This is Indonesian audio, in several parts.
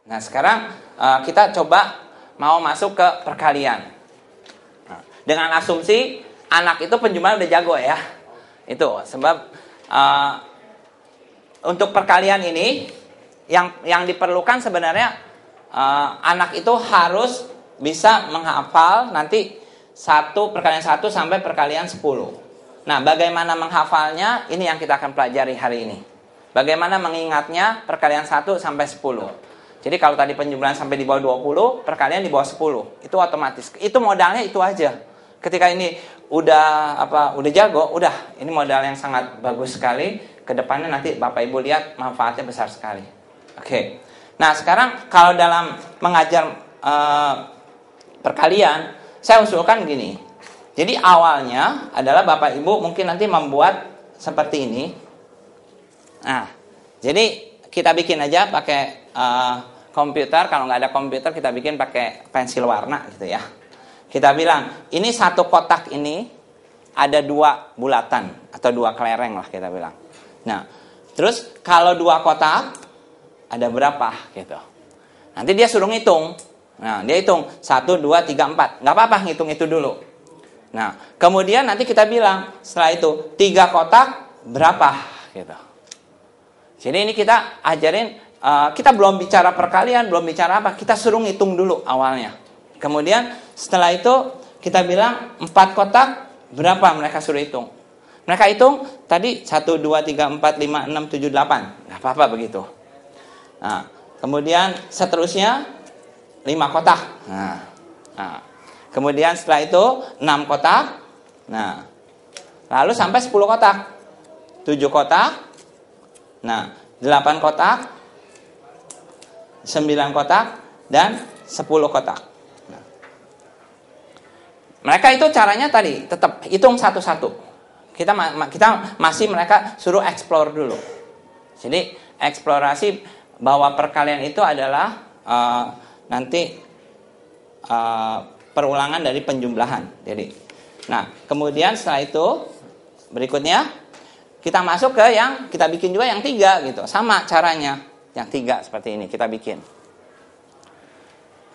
Nah, sekarang kita coba mau masuk ke perkalian. Nah, dengan asumsi anak itu penjumlahan udah jago ya. Itu sebab untuk perkalian ini yang diperlukan sebenarnya anak itu harus bisa menghafal nanti perkalian 1 sampai perkalian 10. Nah, bagaimana menghafalnya ini yang kita akan pelajari hari ini. Bagaimana mengingatnya perkalian 1 sampai 10. Jadi kalau tadi penjumlahan sampai di bawah 20, perkalian di bawah 10. Itu otomatis. Itu modalnya itu aja. Ketika ini udah jago, ini modal yang sangat bagus sekali. Kedepannya nanti Bapak Ibu lihat manfaatnya besar sekali. Oke. Nah, sekarang kalau dalam mengajar perkalian, saya usulkan gini. Jadi awalnya adalah Bapak Ibu mungkin nanti membuat seperti ini. Nah, jadi kita bikin aja pakai komputer. Kalau nggak ada komputer, kita bikin pakai pensil warna gitu ya. Kita bilang, ini satu kotak ini ada 2 bulatan atau 2 kelereng lah kita bilang. Nah, terus kalau 2 kotak ada berapa gitu. Nanti dia suruh ngitung. Nah, dia hitung 1, 2, 3, 4. Nggak apa-apa ngitung itu dulu. Nah, kemudian nanti kita bilang setelah itu 3 kotak berapa gitu. Jadi ini kita ajarin, kita belum bicara perkalian, belum bicara apa, kita suruh ngitung dulu awalnya. Kemudian setelah itu kita bilang 4 kotak berapa mereka suruh hitung. Mereka hitung tadi 1, 2, 3, 4, 5, 6, 7, 8. Nggak apa-apa begitu. Nah, kemudian seterusnya 5 kotak. Nah, kemudian setelah itu 6 kotak. Nah, lalu sampai 10 kotak. 7 kotak. Nah, 8 kotak. 9 kotak dan 10 kotak. Nah, mereka itu caranya tadi tetap hitung satu-satu. Kita masih mereka suruh explore dulu. Jadi eksplorasi bahwa perkalian itu adalah nanti perulangan dari penjumlahan. Jadi, nah kemudian setelah itu berikutnya kita masuk ke yang kita bikin juga yang 3 gitu. Sama caranya yang 3 seperti ini kita bikin.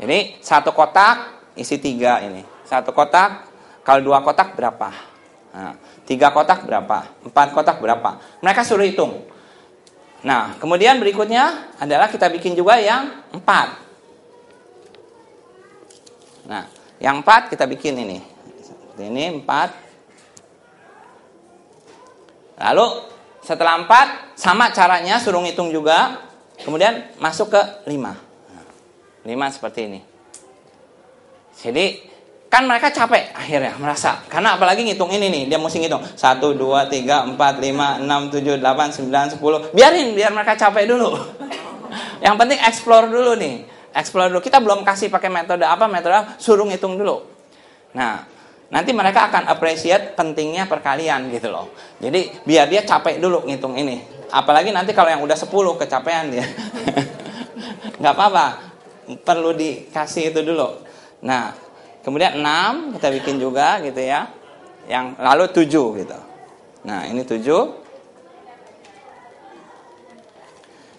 Jadi 1 kotak isi 3 ini. 1 kotak kalau 2 kotak berapa? Nah, 3 kotak berapa? 4 kotak berapa? Mereka suruh hitung. Nah, kemudian berikutnya adalah kita bikin juga yang 4. Nah, yang 4 kita bikin ini. Seperti ini 4. Lalu setelah 4 sama caranya suruh ngitung juga. Kemudian masuk ke 5. 5 seperti ini. Jadi kan mereka capek akhirnya merasa. Karena apalagi ngitung ini nih, dia mesti ngitung 1, 2, 3, 4, 5, 6, 7, 8, 9, 10. Biar mereka capek dulu. Yang penting explore dulu nih. Explore dulu. Kita belum kasih pakai metode apa, suruh ngitung dulu. Nah, nanti mereka akan appreciate pentingnya perkalian gitu loh. Jadi biar dia capek dulu ngitung ini. Apalagi nanti kalau yang udah 10 kecapean dia. Nggak apa-apa. Perlu dikasih itu dulu. Nah, kemudian 6 kita bikin juga gitu ya. Yang lalu 7 gitu. Nah, ini 7.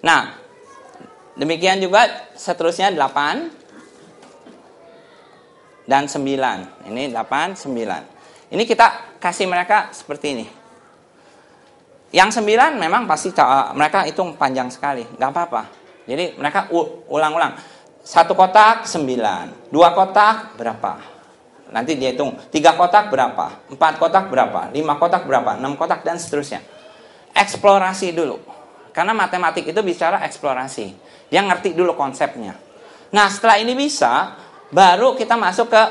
Nah, demikian juga seterusnya 8 dan 9. Ini 8, 9. Ini kita kasih mereka seperti ini. Yang 9 memang pasti mereka hitung panjang sekali. Nggak apa-apa. Jadi mereka ulang-ulang. 1 kotak 9, 2 kotak berapa? Nanti dia hitung 3 kotak berapa, 4 kotak berapa, 5 kotak berapa, 6 kotak dan seterusnya. Eksplorasi dulu. Karena matematik itu bicara eksplorasi. Dia ngerti dulu konsepnya. Nah, setelah ini bisa, baru kita masuk ke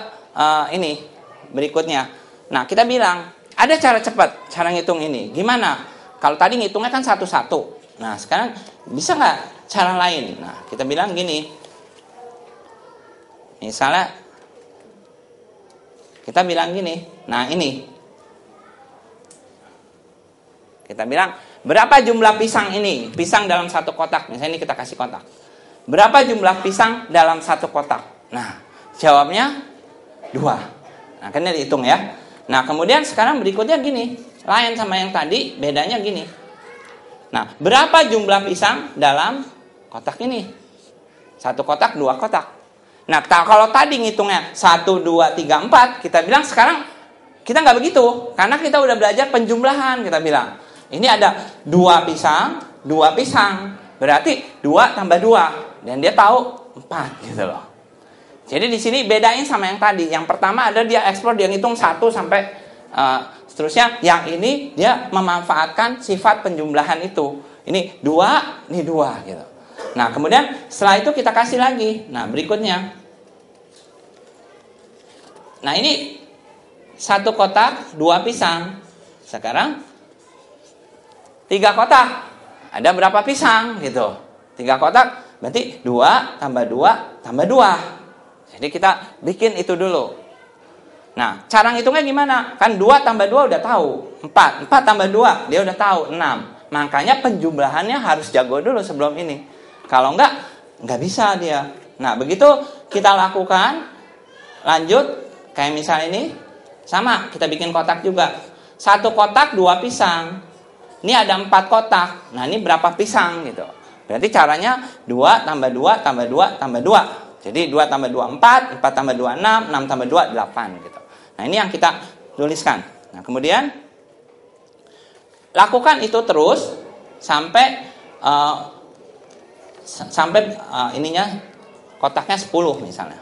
ini berikutnya. Nah, kita bilang ada cara cepat cara ngitung ini. Gimana? Kalau tadi ngitungnya kan satu-satu. Nah, sekarang bisa nggak cara lain? Nah, kita bilang gini. Misalnya kita bilang gini. Nah, ini. Kita bilang berapa jumlah pisang ini? Pisang dalam 1 kotak. Misalnya ini kita kasih kotak. Berapa jumlah pisang dalam 1 kotak? Nah, jawabnya 2. Nah, kan ini dihitung ya. Nah, kemudian sekarang berikutnya gini. Lain sama yang tadi, bedanya gini. Nah, berapa jumlah pisang dalam kotak ini? Satu kotak, dua kotak. Nah, kalau tadi ngitungnya 1, 2, 3, 4, kita bilang sekarang kita nggak begitu. Karena kita udah belajar penjumlahan, kita bilang. Ini ada 2 pisang, 2 pisang. Berarti 2 tambah 2. Dan dia tahu 4 gitu loh. Jadi di sini bedain sama yang tadi. Yang pertama ada dia explore, dia ngitung 1 sampai seterusnya. Yang ini dia memanfaatkan sifat penjumlahan itu. Ini 2, ini 2 gitu. Nah, kemudian setelah itu kita kasih lagi. Nah, berikutnya. Nah, ini 1 kotak, 2 pisang. Sekarang 3 kotak. Ada berapa pisang gitu. 3 kotak berarti 2 tambah 2 tambah 2. Jadi kita bikin itu dulu. Nah, cara ngitungnya gimana? Kan 2 tambah 2 udah tahu. 4 tambah 2 dia udah tahu 6. Makanya penjumlahannya harus jago dulu sebelum ini. Kalau enggak bisa dia. Nah, begitu kita lakukan, lanjut, kayak misalnya ini, sama, kita bikin kotak juga. 1 kotak, 2 pisang. Ini ada 4 kotak. Nah, ini berapa pisang gitu. Berarti caranya 2 tambah 2 tambah 2 tambah 2. Jadi 2 tambah 2, 4, 4 tambah 2, 6, 6 tambah 2, 8 gitu. Nah, ini yang kita tuliskan. Nah, kemudian lakukan itu terus sampai ininya kotaknya 10 misalnya.